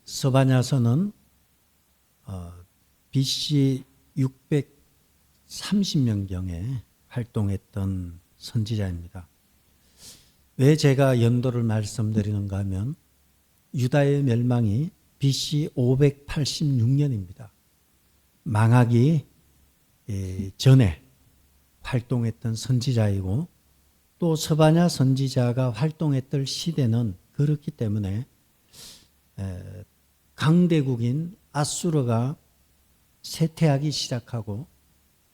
서바냐서는 BC 630년경에 활동했던 선지자입니다. 왜 제가 연도를 말씀드리는가 하면 유다의 멸망이 BC 586년입니다. 망하기 전에 활동했던 선지자이고 또 서바냐 선지자가 활동했던 시대는 그렇기 때문에 강대국인 아수르가 쇠퇴하기 시작하고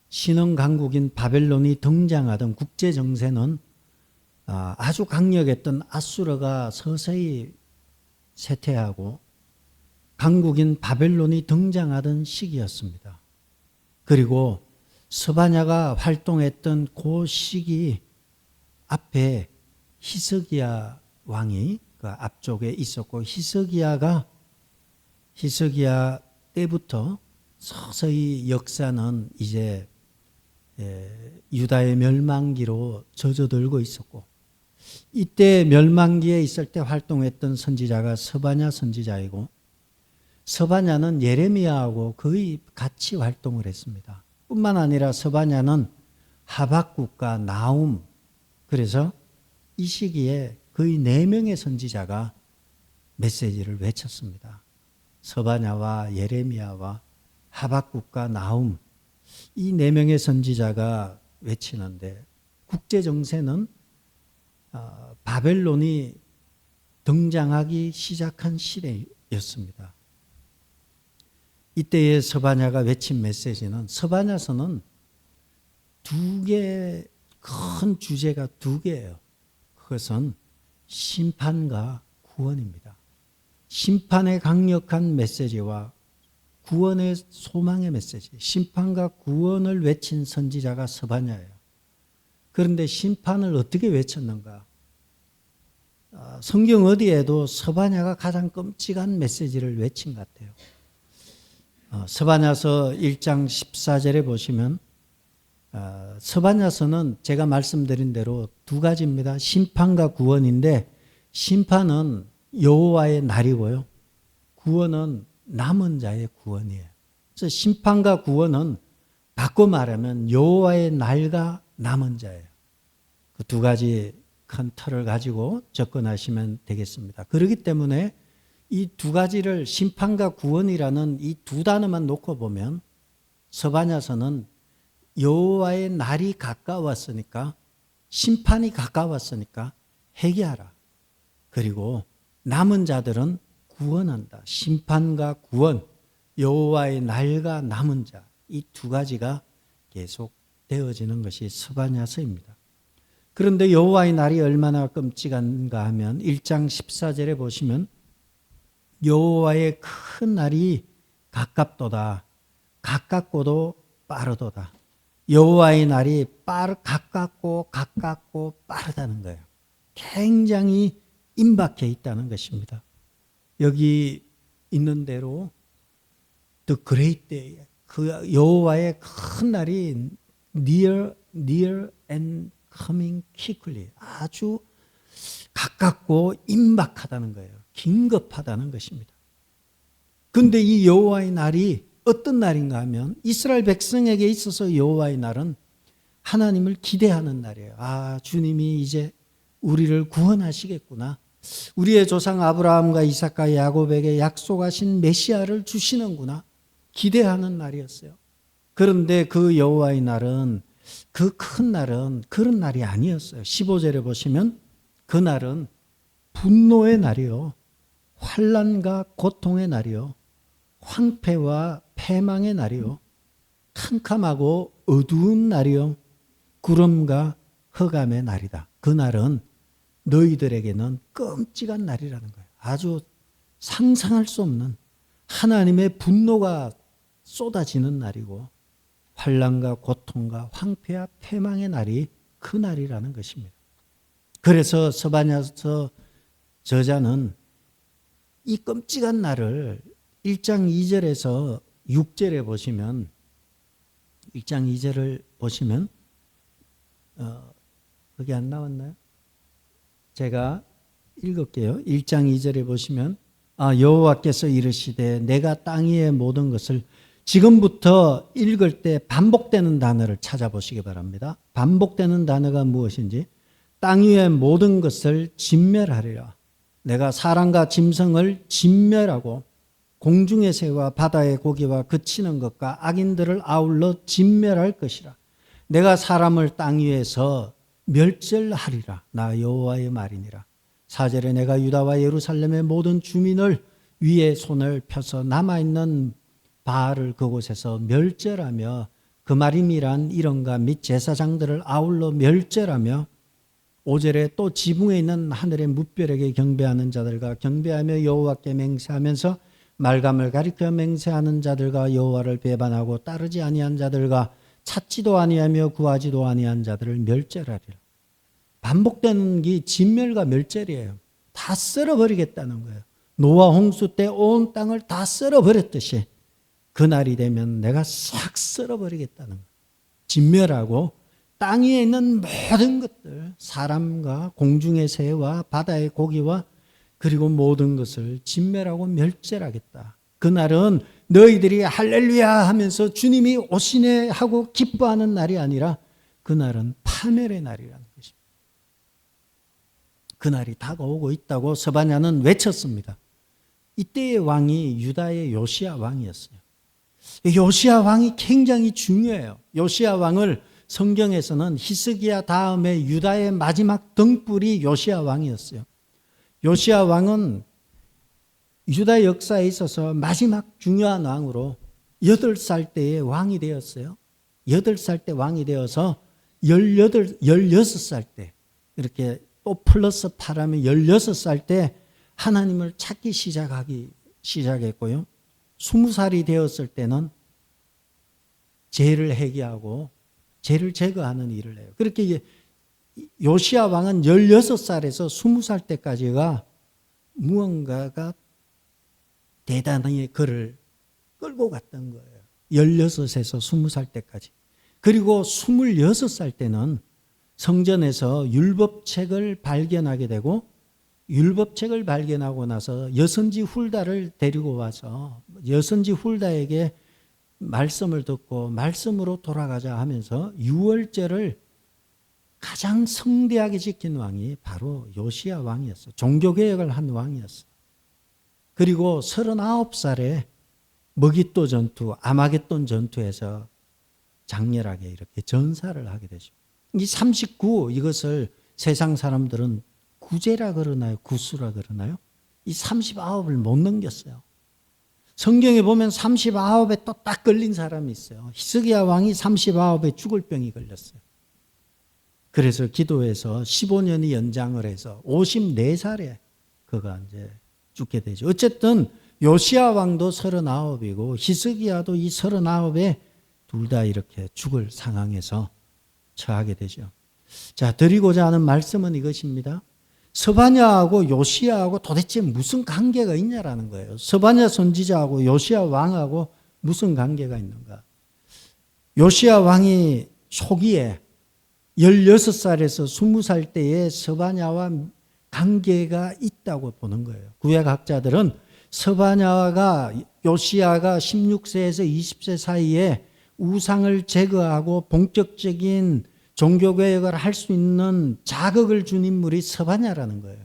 신흥 강국인 바벨론이 등장하던 국제 정세는 아주 강력했던 아수르가 서서히 쇠퇴하고 강국인 바벨론이 등장하던 시기였습니다. 그리고 서바냐가 활동했던 그 시기 앞에 히스기야 왕이 그 앞쪽에 있었고 히스기야 때부터 서서히 역사는 이제 유다의 멸망기로 젖어들고 있었고 이때 멸망기에 있을 때 활동했던 선지자가 서바냐 선지자이고 서바냐는 예레미야하고 거의 같이 활동을 했습니다. 뿐만 아니라 서바냐는 하박국과 나움, 그래서 이 시기에 거의 4명의 선지자가 메시지를 외쳤습니다. 서바냐와 예레미야와 하박국과 나움, 이 4명의 선지자가 외치는데 국제 정세는 바벨론이 등장하기 시작한 시대였습니다. 이때의 서바냐가 외친 메시지는 서바냐서는 큰 주제가 2개예요. 그것은 심판과 구원입니다. 심판의 강력한 메시지와 구원의 소망의 메시지, 심판과 구원을 외친 선지자가 서바냐예요. 그런데 심판을 어떻게 외쳤는가? 성경 어디에도 서바냐가 가장 끔찍한 메시지를 외친 것 같아요. 서바냐서 1장 14절에 보시면 서바냐서는 제가 말씀드린 대로 2가지입니다. 심판과 구원인데 심판은 여호와의 날이고요. 구원은 남은 자의 구원이에요. 그래서 심판과 구원은 바꿔 말하면 여호와의 날과 남은 자예요. 그 2가지 큰 틀을 가지고 접근하시면 되겠습니다. 그렇기 때문에 이 2가지를 심판과 구원이라는 이 2단어만 놓고 보면 서바냐서는 여호와의 날이 가까웠으니까 심판이 가까웠으니까 회개하라. 그리고 남은 자들은 구원한다. 심판과 구원, 여호와의 날과 남은 자, 이 2가지가 계속 되어지는 것이 서바냐서입니다. 그런데 여호와의 날이 얼마나 끔찍한가 하면 1장 14절에 보시면 여호와의 큰 날이 가깝도다. 가깝고도 빠르도다. 여호와의 날이 가깝고 빠르다는 거예요. 굉장히 임박해 있다는 것입니다. 여기 있는 대로 The Great Day, 그 여호와의 큰 날이 near and coming quickly, 아주 가깝고 임박하다는 거예요. 긴급하다는 것입니다. 그런데 이 여호와의 날이 어떤 날인가 하면 이스라엘 백성에게 있어서 여호와의 날은 하나님을 기대하는 날이에요. 주님이 이제 우리를 구원하시겠구나. 우리의 조상 아브라함과 이삭과 야곱에게 약속하신 메시아를 주시는구나. 기대하는 날이었어요. 그런데 그 여호와의 날은, 그 큰 날은 그런 날이 아니었어요. 15절에 보시면 그 날은 분노의 날이요, 환난과 고통의 날이요, 황폐와 패망의 날이요, 캄캄하고 어두운 날이요, 구름과 흑암의 날이다. 그 날은 너희들에게는 끔찍한 날이라는 거예요. 아주 상상할 수 없는 하나님의 분노가 쏟아지는 날이고 환난과 고통과 황폐와 패망의 날이 그 날이라는 것입니다. 그래서 서바냐서 저자는 이 끔찍한 날을 1장 2절에서 6절에 보시면 1장 2절을 보시면 거기 안 나왔나요? 제가 읽을게요. 1장 2절에 보시면 여호와께서 이르시되 내가 땅 위의 모든 것을 지금부터 읽을 때 반복되는 단어를 찾아보시기 바랍니다. 반복되는 단어가 무엇인지 땅 위의 모든 것을 진멸하리라. 내가 사람과 짐승을 진멸하고 공중의 새와 바다의 고기와 그치는 것과 악인들을 아울러 진멸할 것이라. 내가 사람을 땅 위에서 멸절하리라. 나 여호와의 말이니라. 4절에 내가 유다와 예루살렘의 모든 주민을 위에 손을 펴서 남아있는 바알을 그곳에서 멸절하며 그마림이란 이런가 및 제사장들을 아울러 멸절하며 5절에 또 지붕에 있는 하늘의 무별에게 경배하는 자들과 경배하며 여호와께 맹세하면서 말감을 가리켜 맹세하는 자들과 여호와를 배반하고 따르지 아니한 자들과 찾지도 아니하며 구하지도 아니한 자들을 멸절하리라. 반복되는 게 진멸과 멸절이에요. 다 썰어버리겠다는 거예요. 노아 홍수 때 온 땅을 다 썰어버렸듯이 그날이 되면 내가 싹 썰어버리겠다는 거예요. 진멸하고 땅 위에 있는 모든 것들, 사람과 공중의 새와 바다의 고기와 그리고 모든 것을 진멸하고 멸절하겠다. 그날은 너희들이 할렐루야 하면서 주님이 오시네 하고 기뻐하는 날이 아니라 그날은 파멸의 날이라는 것입니다. 그날이 다가오고 있다고 스바냐는 외쳤습니다. 이때의 왕이 유다의 요시야 왕이었어요. 요시야 왕이 굉장히 중요해요. 요시야 왕을 성경에서는 히스기야 다음에 유다의 마지막 등불이 요시야 왕이었어요. 요시야 왕은 유다 역사에 있어서 마지막 중요한 왕으로 8살 때에 왕이 되었어요. 8살 때 왕이 되어서 16살 때 이렇게 또 플러스 8하면 16살 때 하나님을 찾기 시작했고요. 20살이 되었을 때는 죄를 회개하고 죄를 제거하는 일을 해요. 그렇게 요시야 왕은 16살에서 20살 때까지가 무언가가 대단히 그를 끌고 갔던 거예요. 16에서 20살 때까지. 그리고 26살 때는 성전에서 율법책을 발견하게 되고 율법책을 발견하고 나서 여선지 훌다를 데리고 와서 여선지 훌다에게 말씀을 듣고 말씀으로 돌아가자 하면서 유월절을 가장 성대하게 지킨 왕이 바로 요시야 왕이었어요. 종교개혁을 한 왕이었어요. 그리고 39살에 머깃도 전투, 아마겟돈 전투에서 장렬하게 이렇게 전사를 하게 되죠. 이 39, 이것을 세상 사람들은 구제라 그러나요? 구수라 그러나요? 이 39을 못 넘겼어요. 성경에 보면 39에 또 딱 걸린 사람이 있어요. 히스기야 왕이 39에 죽을 병이 걸렸어요. 그래서 기도해서 15년이 연장을 해서 54살에 그가 이제 죽게 되죠. 어쨌든 요시야 왕도 39이고 히스기야도 이 39에 둘 다 이렇게 죽을 상황에서 처하게 되죠. 자, 드리고자 하는 말씀은 이것입니다. 스바냐하고 요시야하고 도대체 무슨 관계가 있냐라는 거예요. 스바냐 선지자하고 요시야 왕하고 무슨 관계가 있는가? 요시야 왕이 초기에 16살에서 20살 때에 스바냐와 관계가 있다고 보는 거예요. 구약학자들은 스바냐가 요시야가 16세에서 20세 사이에 우상을 제거하고 본격적인 종교개혁을 할 수 있는 자극을 준 인물이 스바냐라는 거예요.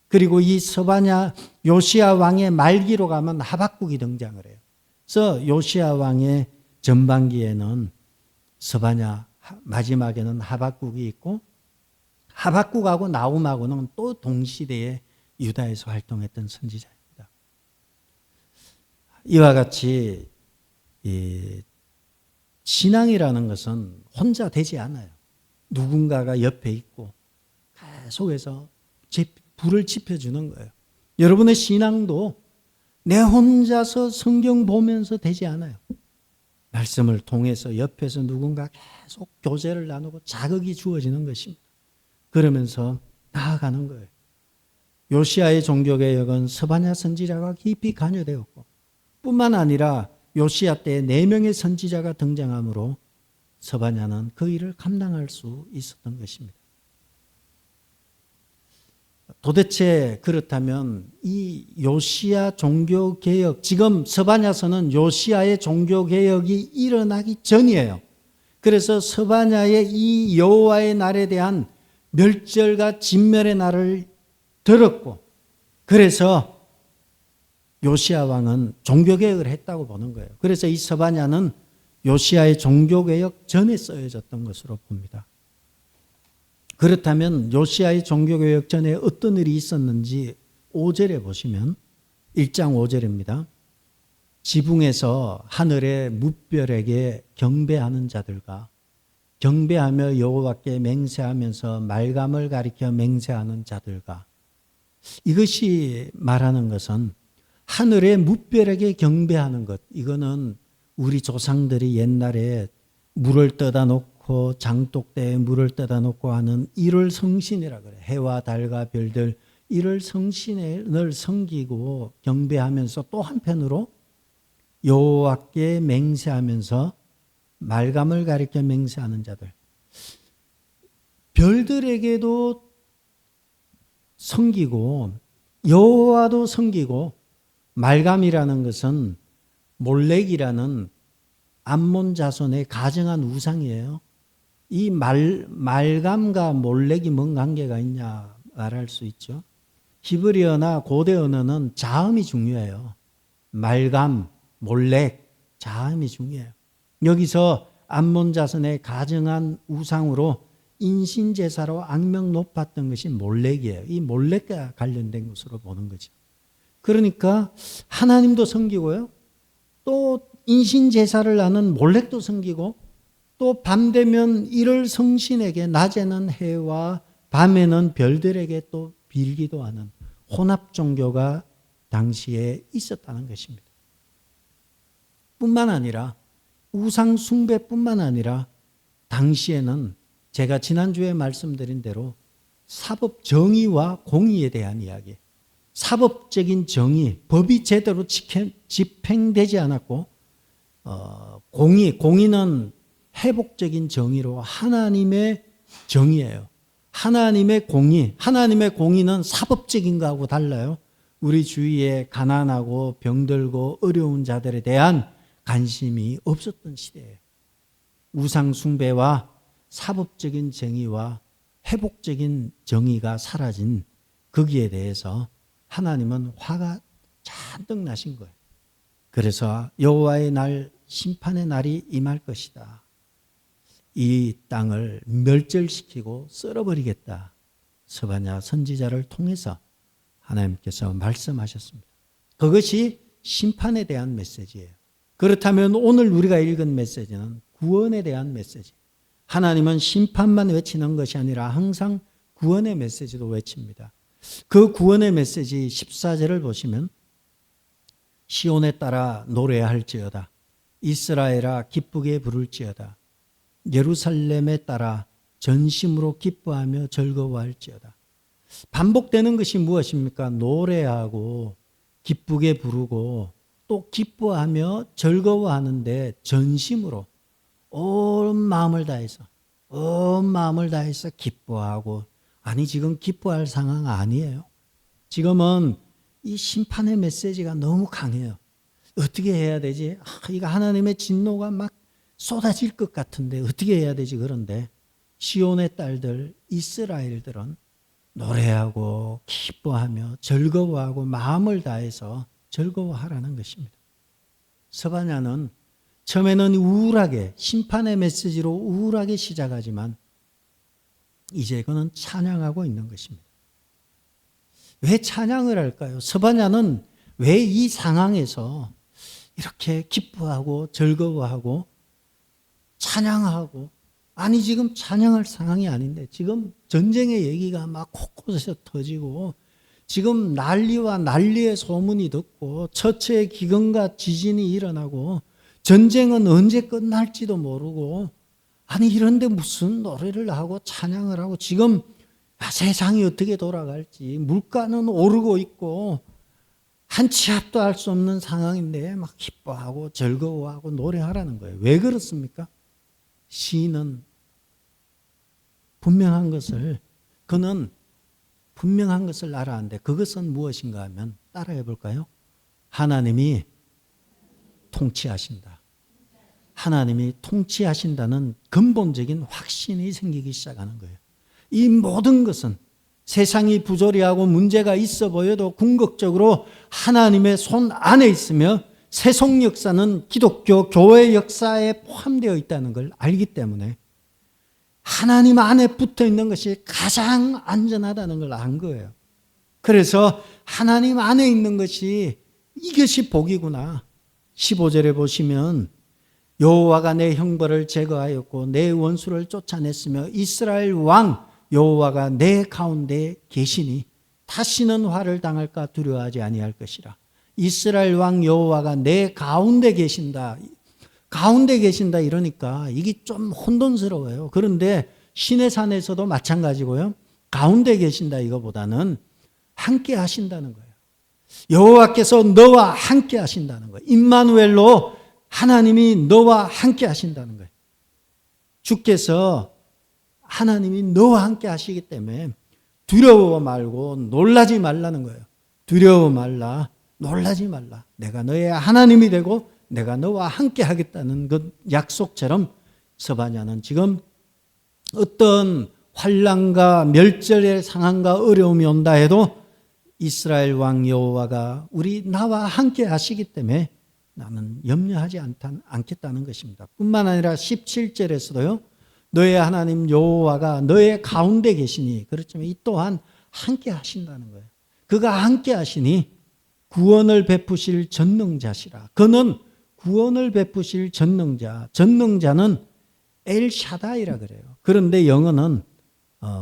그리고 이 스바냐 요시야 왕의 말기로 가면 하박국이 등장을 해요. 그래서 요시야 왕의 전반기에는 스바냐, 마지막에는 하박국이 있고 하박국하고 나훔하고는 또 동시대에 유다에서 활동했던 선지자입니다. 이와 같이 신앙이라는 것은 혼자 되지 않아요. 누군가가 옆에 있고 계속해서 불을 지펴주는 거예요. 여러분의 신앙도 내 혼자서 성경 보면서 되지 않아요. 말씀을 통해서 옆에서 누군가 계속 교제를 나누고 자극이 주어지는 것입니다. 그러면서 나아가는 거예요. 요시야의 종교개혁은 스바냐 선지자가 깊이 관여되었고 뿐만 아니라 요시야 때 4명의 선지자가 등장하므로 스바냐는 그 일을 감당할 수 있었던 것입니다. 도대체 그렇다면 이 요시야 종교개혁, 지금 스바냐서는 요시야의 종교개혁이 일어나기 전이에요. 그래서 스바냐의 이 여호와의 날에 대한 멸절과 진멸의 날을 들었고, 그래서 요시야 왕은 종교개혁을 했다고 보는 거예요. 그래서 이 스바냐는 요시야의 종교개혁 전에 쓰여졌던 것으로 봅니다. 그렇다면 요시야의 종교개혁 전에 어떤 일이 있었는지 5절에 보시면 1장 5절입니다. 지붕에서 하늘의 무별에게 경배하는 자들과 경배하며 여호와께 맹세하면서 말감을 가리켜 맹세하는 자들과, 이것이 말하는 것은 하늘의 무별에게 경배하는 것. 이거는 우리 조상들이 옛날에 물을 떠다 놓고 장독대에 물을 떠다 놓고 하는 일월 성신이라 그래. 해와 달과 별들 일월 성신을 섬기고 경배하면서 또 한편으로 여호와께 맹세하면서 말감을 가리켜 맹세하는 자들. 별들에게도 섬기고 여호와도 섬기고, 말감이라는 것은 몰렉이라는 암몬 자손의 가증한 우상이에요. 이 말감과 몰렉이 뭔 관계가 있냐 말할 수 있죠. 히브리어나 고대 언어는 자음이 중요해요. 말감, 몰렉, 자음이 중요해요. 여기서 암몬 자손의 가증한 우상으로 인신제사로 악명 높았던 것이 몰렉이에요. 이 몰렉과 관련된 것으로 보는 거죠. 그러니까 하나님도 섬기고요, 또 인신제사를 하는 몰렉도 섬기고, 또 밤 되면 일월 성신에게, 낮에는 해와 밤에는 별들에게 또 빌기도 하는 혼합 종교가 당시에 있었다는 것입니다. 뿐만 아니라 우상 숭배뿐만 아니라 당시에는 제가 지난주에 말씀드린 대로 사법 정의와 공의에 대한 이야기, 사법적인 정의, 법이 제대로 집행되지 않았고, 공의는 회복적인 정의로 하나님의 정의예요. 하나님의 공의는 사법적인 거하고 달라요. 우리 주위에 가난하고 병들고 어려운 자들에 대한 관심이 없었던 시대예요. 우상 숭배와 사법적인 정의와 회복적인 정의가 사라진 거기에 대해서 하나님은 화가 잔뜩 나신 거예요. 그래서 여호와의 날, 심판의 날이 임할 것이다. 이 땅을 멸절시키고 썰어버리겠다. 스바냐 선지자를 통해서 하나님께서 말씀하셨습니다. 그것이 심판에 대한 메시지예요. 그렇다면 오늘 우리가 읽은 메시지는 구원에 대한 메시지. 하나님은 심판만 외치는 것이 아니라 항상 구원의 메시지도 외칩니다. 그 구원의 메시지 14절을 보시면, 시온에 따라 노래할지어다. 이스라엘아 기쁘게 부를지어다. 예루살렘에 따라 전심으로 기뻐하며 즐거워할지어다. 반복되는 것이 무엇입니까? 노래하고 기쁘게 부르고 또 기뻐하며 즐거워하는데, 전심으로 온 마음을 다해서 기뻐하고. 아니, 지금 기뻐할 상황 아니에요. 지금은 이 심판의 메시지가 너무 강해요. 어떻게 해야 되지? 이거 하나님의 진노가 막 쏟아질 것 같은데 어떻게 해야 되지? 그런데 시온의 딸들, 이스라엘들은 노래하고 기뻐하며 즐거워하고 마음을 다해서 즐거워하라는 것입니다. 스바냐는 처음에는 우울하게, 심판의 메시지로 우울하게 시작하지만 이제 그는 찬양하고 있는 것입니다. 왜 찬양을 할까요? 스바냐는 왜 이 상황에서 이렇게 기뻐하고 즐거워하고 찬양하고, 아니 지금 찬양할 상황이 아닌데 지금 전쟁의 얘기가 막 곳곳에서 터지고, 지금 난리와 난리의 소문이 듣고 처처의 기근과 지진이 일어나고 전쟁은 언제 끝날지도 모르고, 아니 이런데 무슨 노래를 하고 찬양을 하고, 지금 세상이 어떻게 돌아갈지, 물가는 오르고 있고 한 치 앞도 할 수 없는 상황인데 막 기뻐하고 즐거워하고 노래하라는 거예요. 왜 그렇습니까? 시인은 분명한 것을, 그는 분명한 것을 알아는데 그것은 무엇인가 하면 따라해 볼까요? 하나님이 통치하신다. 하나님이 통치하신다는 근본적인 확신이 생기기 시작하는 거예요. 이 모든 것은 세상이 부조리하고 문제가 있어 보여도 궁극적으로 하나님의 손 안에 있으며 세속 역사는 기독교 교회 역사에 포함되어 있다는 걸 알기 때문에 하나님 안에 붙어 있는 것이 가장 안전하다는 걸 안 거예요. 그래서 하나님 안에 있는 것이 이것이 복이구나. 15절에 보시면 여호와가 내 형벌을 제거하였고 내 원수를 쫓아냈으며 이스라엘 왕 여호와가 내 가운데 계시니 다시는 화를 당할까 두려워하지 아니할 것이라. 이스라엘 왕 여호와가 내 가운데 계신다. 가운데 계신다 이러니까 이게 좀 혼돈스러워요. 그런데 시내산에서도 마찬가지고요. 가운데 계신다 이거보다는 함께 하신다는 거예요. 여호와께서 너와 함께 하신다는 거예요. 임마누엘로 하나님이 너와 함께 하신다는 거예요. 주께서 하나님이 너와 함께 하시기 때문에 두려워 말고 놀라지 말라는 거예요. 두려워 말라, 놀라지 말라. 내가 너의 하나님이 되고 내가 너와 함께 하겠다는 그 약속처럼 스바냐는 지금 어떤 환난과 멸절의 상황과 어려움이 온다 해도 이스라엘 왕 여호와가 나와 함께 하시기 때문에 나는 염려하지 않겠다는 것입니다. 뿐만 아니라 17절에서도요. 너의 하나님 여호와가 너의 가운데 계시니 그렇지만 이 또한 함께 하신다는 거예요. 그가 함께 하시니 구원을 베푸실 전능자시라. 그는 구원을 베푸실 전능자. 전능자는 엘샤다이라 그래요. 그런데 영어는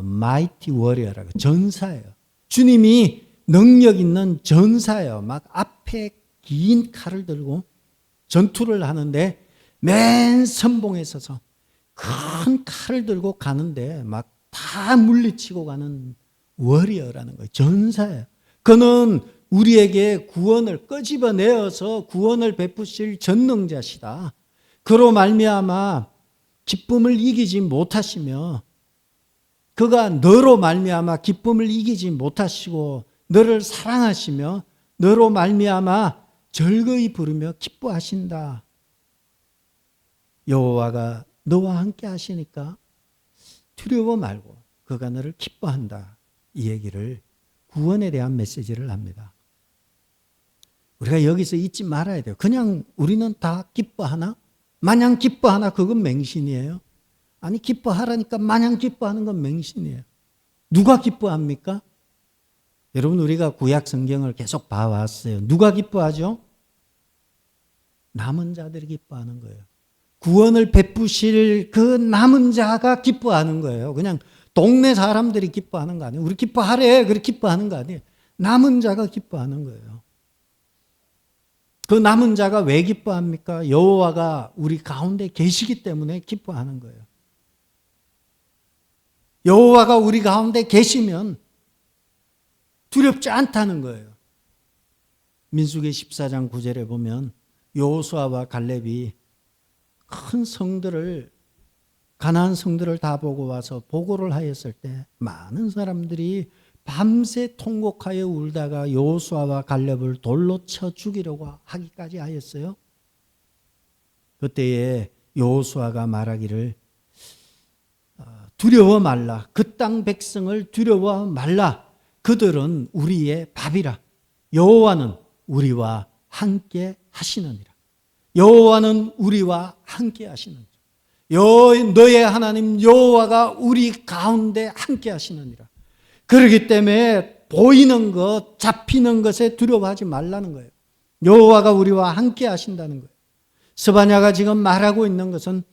마이티 워리어라고 전사예요. 주님이 능력 있는 전사예요. 막 앞에 긴 칼을 들고 전투를 하는데 맨 선봉에 서서 큰 칼을 들고 가는데 막 다 물리치고 가는 워리어라는 거예요. 전사예요. 그는 우리에게 구원을 끄집어내어서 구원을 베푸실 전능자시다. 그로 말미암아 기쁨을 이기지 못하시며 그가 너로 말미암아 기쁨을 이기지 못하시고 너를 사랑하시며 너로 말미암아 즐거이 부르며 기뻐하신다. 여호와가 너와 함께 하시니까 두려워 말고 그가 너를 기뻐한다. 이 얘기를 구원에 대한 메시지를 합니다. 우리가 여기서 잊지 말아야 돼요. 그냥 우리는 다 기뻐하나? 마냥 기뻐하나? 그건 맹신이에요. 아니 기뻐하라니까 마냥 기뻐하는 건 맹신이에요. 누가 기뻐합니까? 여러분 우리가 구약 성경을 계속 봐왔어요. 누가 기뻐하죠? 남은 자들이 기뻐하는 거예요. 구원을 베푸실 그 남은 자가 기뻐하는 거예요. 그냥 동네 사람들이 기뻐하는 거 아니에요. 우리 기뻐하래. 그래 기뻐하는 거 아니에요. 남은 자가 기뻐하는 거예요. 그 남은 자가 왜 기뻐합니까? 여호와가 우리 가운데 계시기 때문에 기뻐하는 거예요. 여호와가 우리 가운데 계시면 두렵지 않다는 거예요. 민수기 14장 9절에 보면 여호수아와 갈렙이 큰 성들을 가나안 성들을 다 보고 와서 보고를 하였을 때 많은 사람들이 밤새 통곡하여 울다가 여호수아와 갈렙을 돌로 쳐 죽이려고 하기까지 하였어요. 그때에 여호수아가 말하기를 두려워 말라. 그 땅 백성을 두려워 말라. 그들은 우리의 밥이라. 여호와는 우리와 함께 하시느니라. 여호와는 우리와 함께 하시느니라. 너의 하나님 여호와가 우리 가운데 함께 하시느니라. 그렇기 때문에 보이는 것, 잡히는 것에 두려워하지 말라는 거예요. 여호와가 우리와 함께 하신다는 거예요. 스바냐가 지금 말하고 있는 것은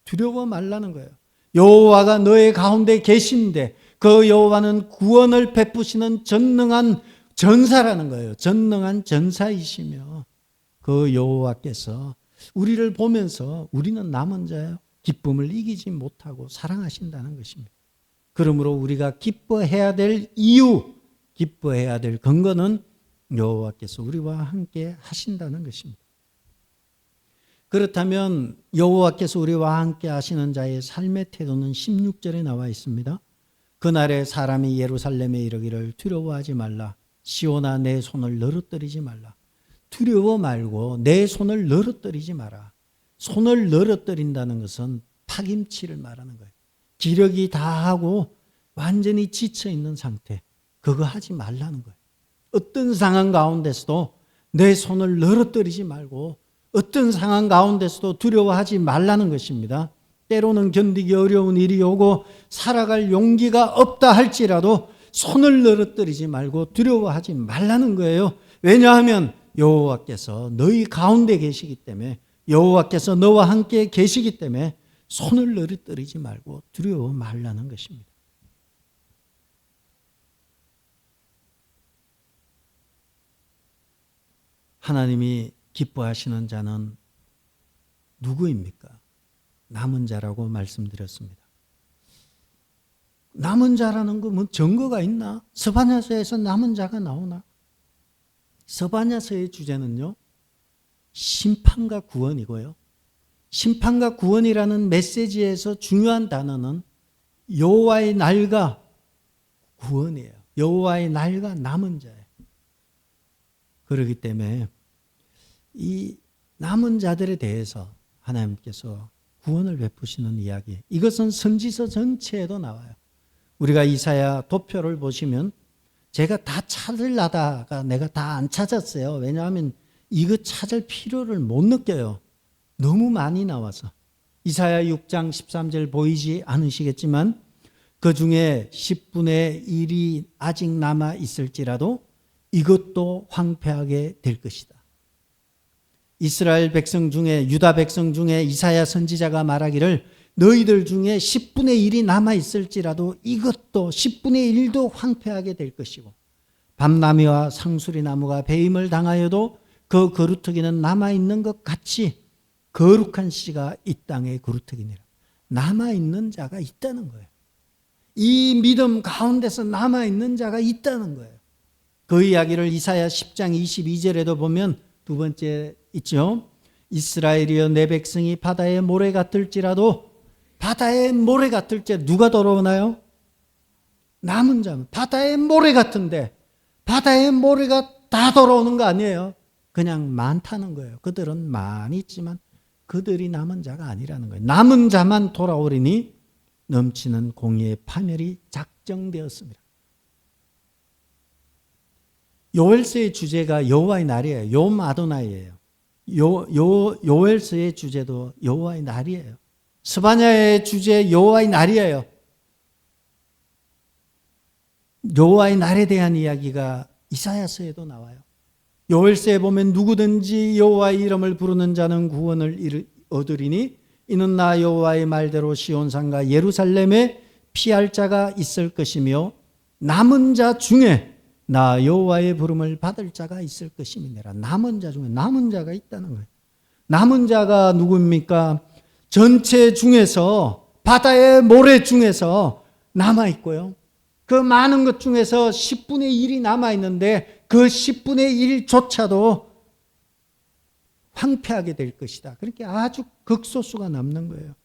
두려워 말라는 거예요. 여호와가 너의 가운데 계신데 그 여호와는 구원을 베푸시는 전능한 전사라는 거예요. 전능한 전사이시며 그 여호와께서 우리를 보면서 우리는 남은 자예요. 기쁨을 이기지 못하고 사랑하신다는 것입니다. 그러므로 우리가 기뻐해야 될 이유, 기뻐해야 될 근거는 여호와께서 우리와 함께 하신다는 것입니다. 그렇다면 여호와께서 우리와 함께 하시는 자의 삶의 태도는 16절에 나와 있습니다. 그날에 사람이 예루살렘에 이르기를 두려워하지 말라. 시온아 내 손을 너릇들이지 말라. 두려워 말고 내 손을 너릇들이지 마라. 손을 너릇들인다는 것은 파김치를 말하는 거예요. 기력이 다하고 완전히 지쳐 있는 상태. 그거 하지 말라는 거예요. 어떤 상황 가운데서도 내 손을 너릇들이지 말고 어떤 상황 가운데서도 두려워하지 말라는 것입니다. 때로는 견디기 어려운 일이 오고 살아갈 용기가 없다 할지라도 손을 너릇들이지 말고 두려워하지 말라는 거예요. 왜냐하면 여호와께서 너희 가운데 계시기 때문에, 여호와께서 너와 함께 계시기 때문에 손을 너릇들이지 말고 두려워 말라는 것입니다. 하나님이 기뻐하시는 자는 누구입니까? 남은 자라고 말씀드렸습니다. 남은 자라는 거 뭐 증거가 있나? 스바냐서에서 남은 자가 나오나? 스바냐서의 주제는요, 심판과 구원이고요. 심판과 구원이라는 메시지에서 중요한 단어는 여호와의 날과 구원이에요. 여호와의 날과 남은 자예요. 그렇기 때문에 이 남은 자들에 대해서 하나님께서 구원을 베푸시는 이야기, 이것은 선지서 전체에도 나와요. 우리가 이사야 도표를 보시면 제가 다 찾으려다가 내가 다 안 찾았어요. 왜냐하면 이거 찾을 필요를 못 느껴요. 너무 많이 나와서. 이사야 6장 13절 보이지 않으시겠지만 그 중에 10분의 1이 아직 남아 있을지라도 이것도 황폐하게 될 것이다. 이스라엘 백성 중에, 유다 백성 중에 이사야 선지자가 말하기를 너희들 중에 10분의 1이 남아 있을지라도 이것도 10분의 1도 황폐하게 될 것이고, 밤나무와 상수리 나무가 배임을 당하여도 그 거루터기는 남아 있는 것 같이 거룩한 씨가 이 땅에 거루터기니라. 남아 있는 자가 있다는 거예요. 이 믿음 가운데서 남아 있는 자가 있다는 거예요. 그 이야기를 이사야 10장 22절에도 보면 두 번째 있죠. 이스라엘이여 내 백성이 바다의 모래 같을지라도, 바다의 모래 같을 때 누가 돌아오나요? 남은 자는 바다의 모래 같은데 바다의 모래가 다 돌아오는 거 아니에요. 그냥 많다는 거예요. 그들은 많이 있지만 그들이 남은 자가 아니라는 거예요. 남은 자만 돌아오리니 넘치는 공의의 파멸이 작정되었습니다. 요엘서의 주제가 여호와의 날이에요. 욤 아도나이예요. 요엘서의 주제도 여호와의 날이에요. 스바냐의 주제 여호와의 날이에요. 여호와의 날에 대한 이야기가 이사야서에도 나와요. 요엘서에 보면 누구든지 여호와의 이름을 부르는 자는 구원을 얻으리니 이는 나 여호와의 말대로 시온산과 예루살렘에 피할 자가 있을 것이며 남은 자 중에 나 여호와의 부름을 받을 자가 있을 것임이니라. 남은 자 중에 남은 자가 있다는 거예요. 남은 자가 누구입니까? 전체 중에서, 바다의 모래 중에서 남아 있고요. 그 많은 것 중에서 10분의 1이 남아 있는데 그 10분의 1조차도 황폐하게 될 것이다. 그렇게 아주 극소수가 남는 거예요.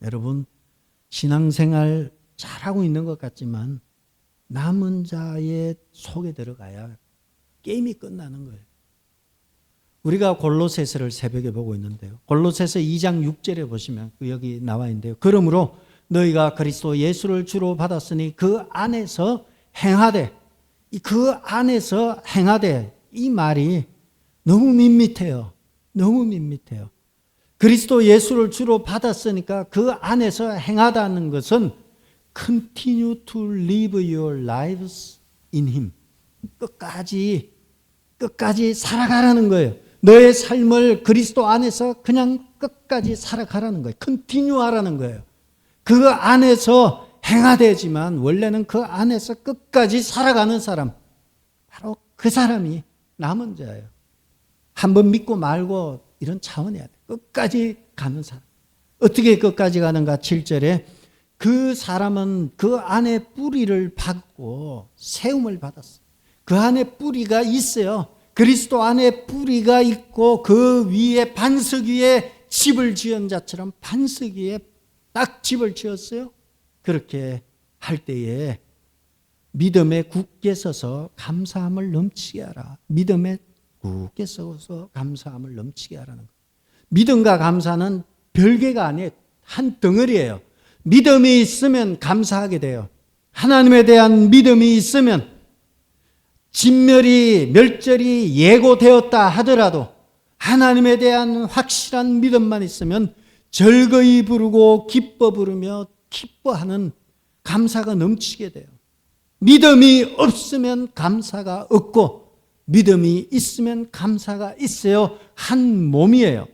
여러분, 신앙생활 잘하고 있는 것 같지만 남은 자의 속에 들어가야 게임이 끝나는 거예요. 우리가 골로새서를 새벽에 보고 있는데요. 골로새서 2장 6절에 보시면 여기 나와 있는데요. 그러므로 너희가 그리스도 예수를 주로 받았으니 그 안에서 행하되, 그 안에서 행하되, 이 말이 너무 밋밋해요. 너무 밋밋해요. 그리스도 예수를 주로 받았으니까 그 안에서 행하다는 것은 continue to live your lives in Him. 끝까지 살아가라는 거예요. 너의 삶을 그리스도 안에서 그냥 끝까지 살아가라는 거예요. continue 하라는 거예요. 그 안에서 행하되지만 원래는 그 안에서 끝까지 살아가는 사람, 바로 그 사람이 남은 자예요. 한번 믿고 말고 이런 차원이야. 끝까지 가는 사람. 어떻게 끝까지 가는가? 7절에 그 사람은 그 안에 뿌리를 받고 세움을 받았어. 그 안에 뿌리가 있어요. 그리스도 안에 뿌리가 있고 그 위에 반석 위에 집을 지은 자처럼 반석 위에 딱 집을 지었어요. 그렇게 할 때에 믿음에 굳게 서서 감사함을 넘치게 하라. 믿음에 굳게 서서 감사함을 넘치게 하라는 거예요. 믿음과 감사는 별개가 아니에요. 한 덩어리예요. 믿음이 있으면 감사하게 돼요. 하나님에 대한 믿음이 있으면 진멸이 멸절이 예고되었다 하더라도 하나님에 대한 확실한 믿음만 있으면 즐거이 부르고 기뻐 부르며 기뻐하는 감사가 넘치게 돼요. 믿음이 없으면 감사가 없고 믿음이 있으면 감사가 있어요. 한 몸이에요.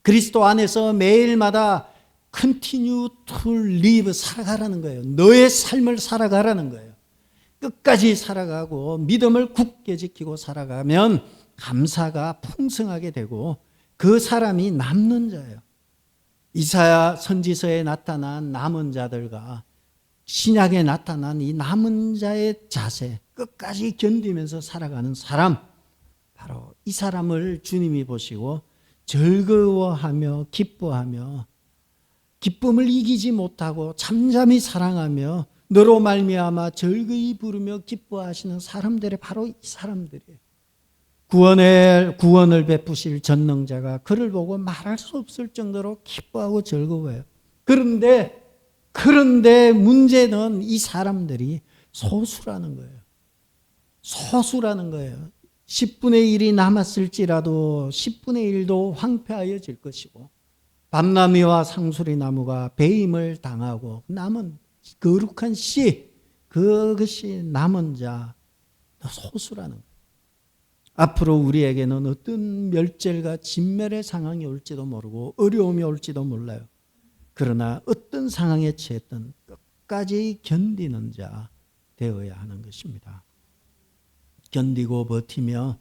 그리스도 안에서 매일마다 continue to live 살아가라는 거예요. 너의 삶을 살아가라는 거예요. 끝까지 살아가고 믿음을 굳게 지키고 살아가면 감사가 풍성하게 되고 그 사람이 남는 자예요. 이사야 선지서에 나타난 남은 자들과 신약에 나타난 이 남은 자의 자세, 끝까지 견디면서 살아가는 사람, 바로 이 사람을 주님이 보시고 즐거워하며 기뻐하며 기쁨을 이기지 못하고 잠잠히 사랑하며 너로 말미암아 즐거이 부르며 기뻐하시는 사람들이 바로 이 사람들이에요. 구원을 베푸실 전능자가 그를 보고 말할 수 없을 정도로 기뻐하고 즐거워해요. 그런데 문제는 이 사람들이 소수라는 거예요. 소수라는 거예요. 10분의 1이 남았을지라도 10분의 1도 황폐하여질 것이고 밤나무와 상수리나무가 배임을 당하고 남은 거룩한 씨, 그것이 남은 자 소수라는 거예요. 앞으로 우리에게는 어떤 멸절과 진멸의 상황이 올지도 모르고 어려움이 올지도 몰라요. 그러나 어떤 상황에 처했든 끝까지 견디는 자 되어야 하는 것입니다. 견디고 버티며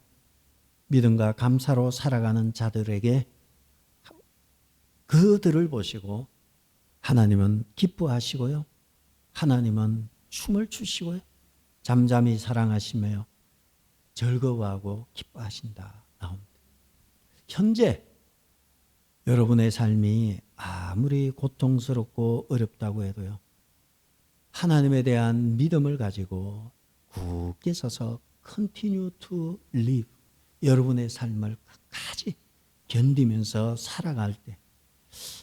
믿음과 감사로 살아가는 자들에게 그들을 보시고 하나님은 기뻐하시고요. 하나님은 춤을 추시고요. 잠잠히 사랑하시며 즐거워하고 기뻐하신다 나옵니다. 현재 여러분의 삶이 아무리 고통스럽고 어렵다고 해도요. 하나님에 대한 믿음을 가지고 굳게 서서 continue to live 여러분의 삶을 끝까지 견디면서 살아갈 때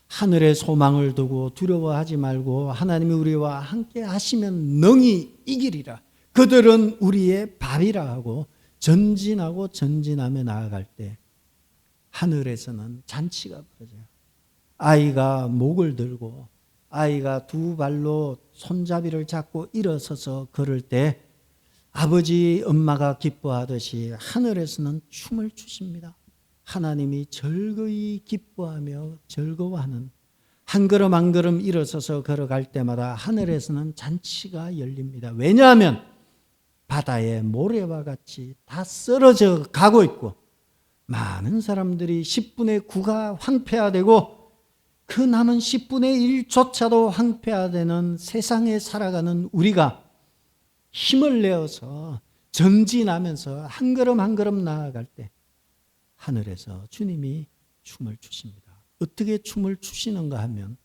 하늘에 소망을 두고 두려워하지 말고 하나님이 우리와 함께 하시면 능히 이기리라. 그들은 우리의 밥이라 하고 전진하고 전진하며 나아갈 때 하늘에서는 잔치가 벌어져요. 아이가 목을 들고 아이가 두 발로 손잡이를 잡고 일어서서 걸을 때 아버지 엄마가 기뻐하듯이 하늘에서는 춤을 추십니다. 하나님이 즐거이 기뻐하며 즐거워하는 한 걸음 한 걸음 일어서서 걸어갈 때마다 하늘에서는 잔치가 열립니다. 왜냐하면 바다의 모래와 같이 다 쓰러져 가고 있고 많은 사람들이 10분의 9가 황폐화되고 그 남은 10분의 1조차도 황폐화되는 세상에 살아가는 우리가 힘을 내어서 전진하면서 한 걸음 한 걸음 나아갈 때 하늘에서 주님이 춤을 추십니다. 어떻게 춤을 추시는가 하면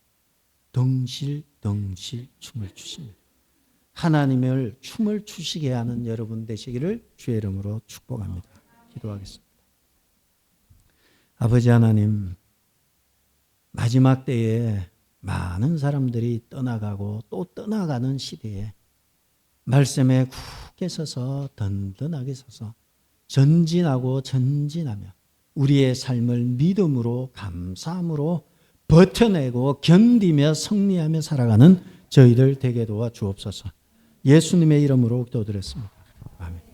덩실덩실 춤을 추십니다. 하나님을 춤을 추시게 하는 여러분 되시기를 주의 이름으로 축복합니다. 기도하겠습니다. 아버지 하나님, 마지막 때에 많은 사람들이 떠나가고 또 떠나가는 시대에 말씀에 굳게 서서 든든하게 서서 전진하고 전진하며 우리의 삶을 믿음으로 감사함으로 버텨내고 견디며 승리하며 살아가는 저희들 되게 도와 주옵소서. 예수님의 이름으로 기도드렸습니다. 아멘.